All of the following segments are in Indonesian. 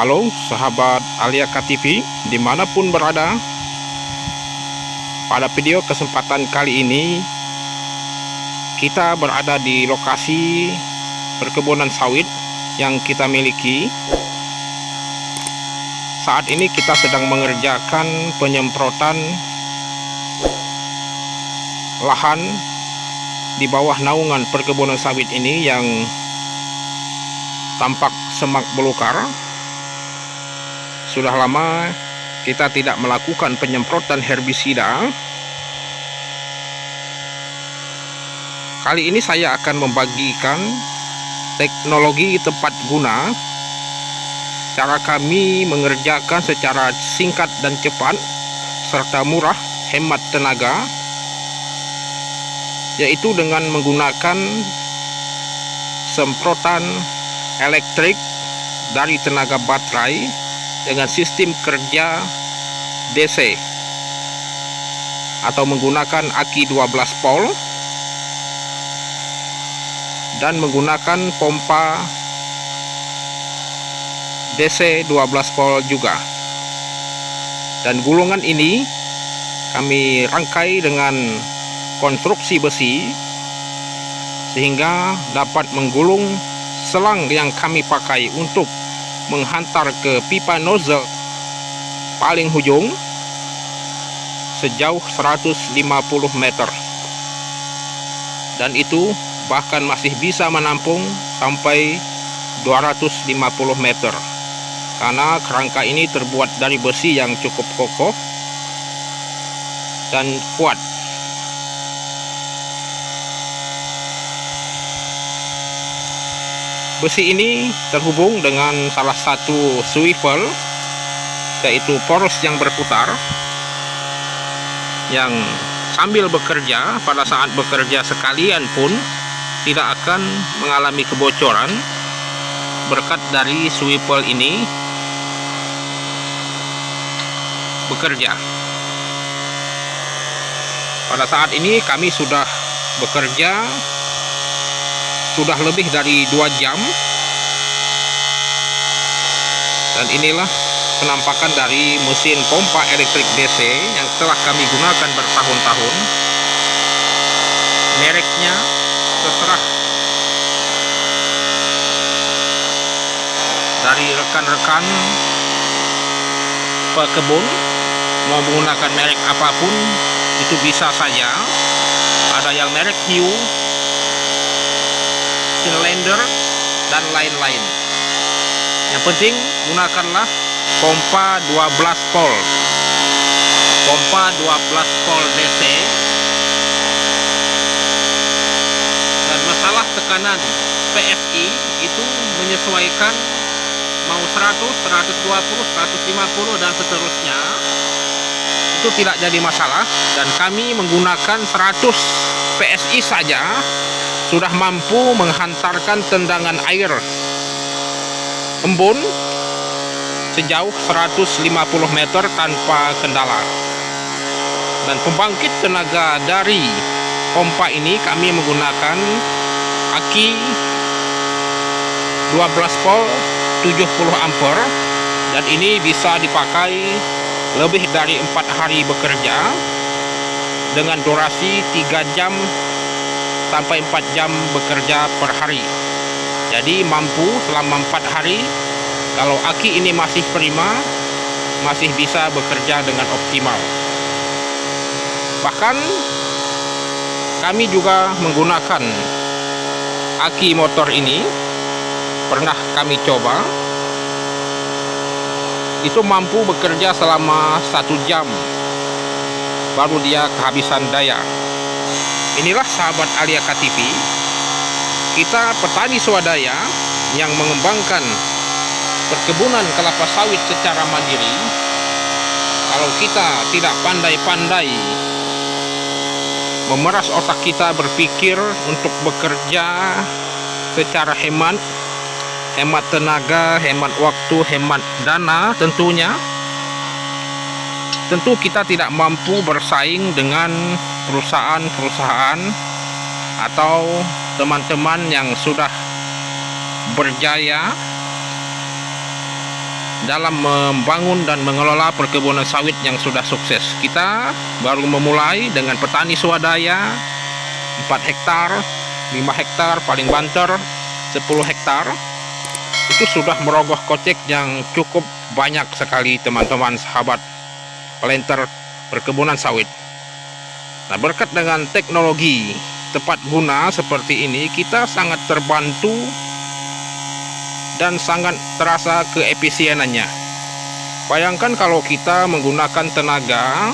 Halo sahabat Aliaka TV dimanapun berada. Pada video kesempatan kali ini kita berada di lokasi perkebunan sawit yang kita miliki. Saat ini kita sedang mengerjakan penyemprotan lahan di bawah naungan perkebunan sawit ini yang tampak semak belukar. Sudah lama kita tidak melakukan penyemprotan herbisida. Kali ini saya akan membagikan teknologi tepat guna, cara kami mengerjakan secara singkat dan cepat serta murah, hemat tenaga, yaitu dengan menggunakan semprotan elektrik dari tenaga baterai dengan sistem kerja DC atau menggunakan aki 12 volt dan menggunakan pompa DC 12 volt juga. Dan gulungan ini kami rangkai dengan konstruksi besi sehingga dapat menggulung selang yang kami pakai untuk menghantar ke pipa nozzle paling ujung sejauh 150 meter, dan itu bahkan masih bisa menampung sampai 250 meter karena kerangka ini terbuat dari besi yang cukup kokoh dan kuat. Besi ini terhubung dengan salah satu swivel, yaitu poros yang berputar, yang sambil bekerja, pada saat bekerja sekalian pun tidak akan mengalami kebocoran berkat dari swivel ini bekerja. Pada saat ini kami sudah bekerja sudah lebih dari 2 jam, dan inilah penampakan dari mesin pompa elektrik DC yang telah kami gunakan bertahun-tahun. Mereknya terserah dari rekan-rekan pekebun, mau menggunakan merek apapun itu bisa saja. Ada yang merek Hue, Finlander, dan lain-lain. Yang penting gunakanlah pompa 12 volt. Pompa 12 volt DC. Dan masalah tekanan PSI itu menyesuaikan mau 100, 120, 150 dan seterusnya. Itu tidak jadi masalah, dan kami menggunakan 100 PSI saja sudah mampu menghantarkan tendangan air embun sejauh 150 meter tanpa kendala. Dan pembangkit tenaga dari pompa ini kami menggunakan aki 12 volt 70 ampere, dan ini bisa dipakai lebih dari 4 hari bekerja dengan durasi 3 jam sampai 4 jam bekerja per hari. Jadi mampu selama 4 hari. Kalau aki ini masih prima, masih bisa bekerja dengan optimal. Bahkan kami juga menggunakan aki motor ini, pernah kami coba, itu mampu bekerja selama 1 jam baru dia kehabisan daya. Inilah sahabat Aliaka TV, kita petani swadaya yang mengembangkan perkebunan kelapa sawit secara mandiri. Kalau kita tidak pandai-pandai memeras otak kita berpikir untuk bekerja secara hemat tenaga, hemat waktu, hemat dana, tentu kita tidak mampu bersaing dengan perusahaan-perusahaan atau teman-teman yang sudah berjaya dalam membangun dan mengelola perkebunan sawit yang sudah sukses. Kita baru memulai dengan petani swadaya 4 hektar, 5 hektar, paling banter 10 hektar. Itu sudah merogoh kocek yang cukup banyak sekali teman-teman sahabat pelanter perkebunan sawit. Nah, berkat dengan teknologi tepat guna seperti ini, kita sangat terbantu dan sangat terasa keefisienannya. Bayangkan kalau kita menggunakan tenaga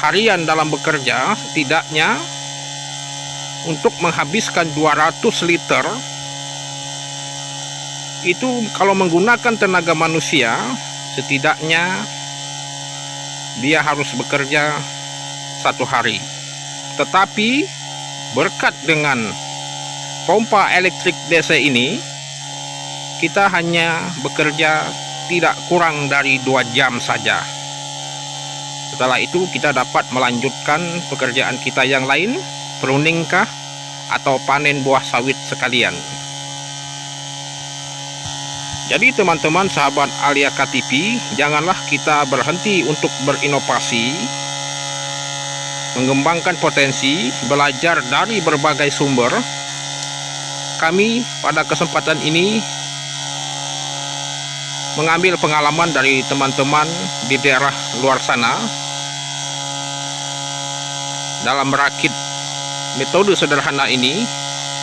harian dalam bekerja, setidaknya untuk menghabiskan 200 liter, itu kalau menggunakan tenaga manusia, setidaknya dia harus bekerja 1 hari. Tetapi berkat dengan pompa elektrik DC ini, kita hanya bekerja tidak kurang dari 2 jam saja. Setelah itu kita dapat melanjutkan pekerjaan kita yang lain, pruning kah, atau panen buah sawit sekalian. Jadi teman-teman sahabat Aliaka TV, janganlah kita berhenti untuk berinovasi, mengembangkan potensi, belajar dari berbagai sumber. Kami pada kesempatan ini mengambil pengalaman dari teman-teman di daerah luar sana dalam merakit metode sederhana ini,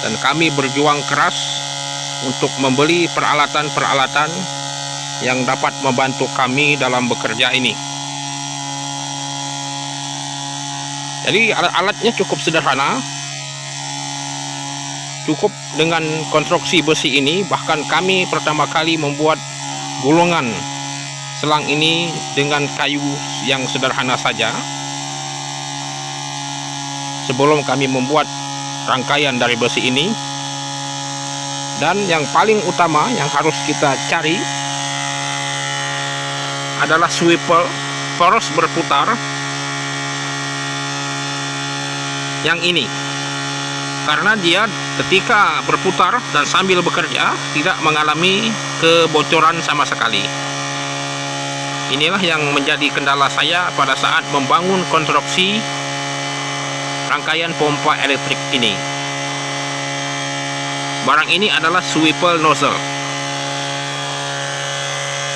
dan kami berjuang keras untuk membeli peralatan-peralatan yang dapat membantu kami dalam bekerja ini. Jadi alat-alatnya cukup sederhana, cukup dengan konstruksi besi ini. Bahkan kami pertama kali membuat gulungan selang ini dengan kayu yang sederhana saja sebelum kami membuat rangkaian dari besi ini. Dan yang paling utama yang harus kita cari adalah swivel poros berputar yang ini, karena dia ketika berputar dan sambil bekerja tidak mengalami kebocoran sama sekali. Inilah yang menjadi kendala saya pada saat membangun konstruksi rangkaian pompa elektrik ini. Barang ini adalah swivel nozzle.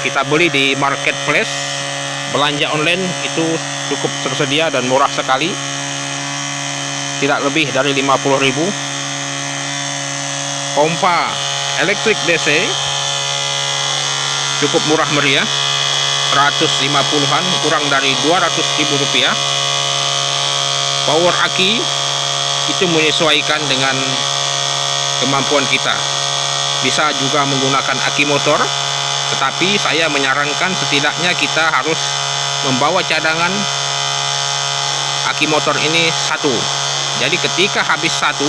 Kita beli di marketplace, belanja online itu cukup tersedia dan murah sekali, tidak lebih dari 50.000. Pompa elektrik DC cukup murah meriah, 150-an, kurang dari 200.000 rupiah. Power aki itu menyesuaikan dengan kemampuan kita. Bisa juga menggunakan aki motor, tetapi saya menyarankan setidaknya kita harus membawa cadangan aki motor ini 1. Jadi ketika habis 1,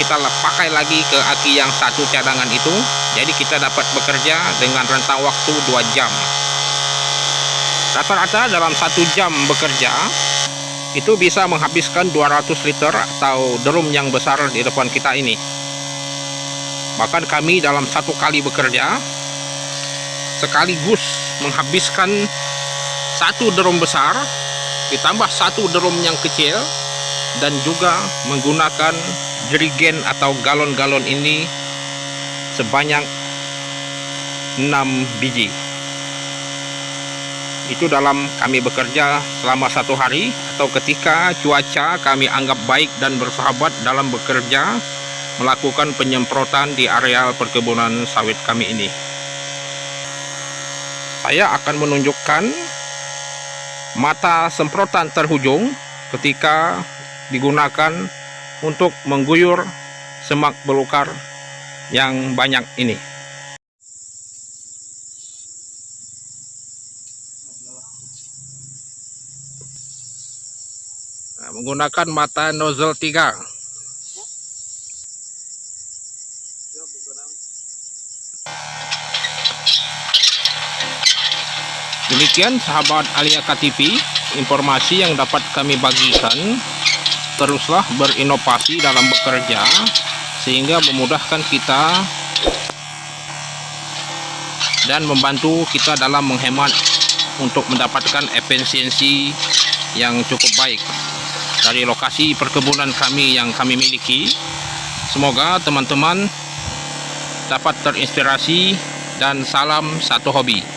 kita pakai lagi ke aki yang 1 cadangan itu. Jadi kita dapat bekerja dengan rentang waktu 2 jam. Rata-rata dalam 1 jam bekerja itu bisa menghabiskan 200 liter atau drum yang besar di depan kita ini. Bahkan kami dalam 1 kali bekerja sekaligus menghabiskan 1 drum besar ditambah 1 drum yang kecil, dan juga menggunakan jerigen atau galon-galon ini sebanyak 6 biji. Itu dalam kami bekerja selama 1 hari, atau ketika cuaca kami anggap baik dan bersahabat dalam bekerja melakukan penyemprotan di areal perkebunan sawit kami ini. Saya akan menunjukkan mata semprotan terhujung ketika digunakan untuk mengguyur semak belukar yang banyak ini. Nah, menggunakan mata nozzle 3. Demikian sahabat Aliaka TV, informasi yang dapat kami bagikan. Teruslah berinovasi dalam bekerja sehingga memudahkan kita dan membantu kita dalam menghemat untuk mendapatkan efisiensi yang cukup baik dari lokasi perkebunan kami yang kami miliki. Semoga teman-teman dapat terinspirasi, dan salam satu hobi.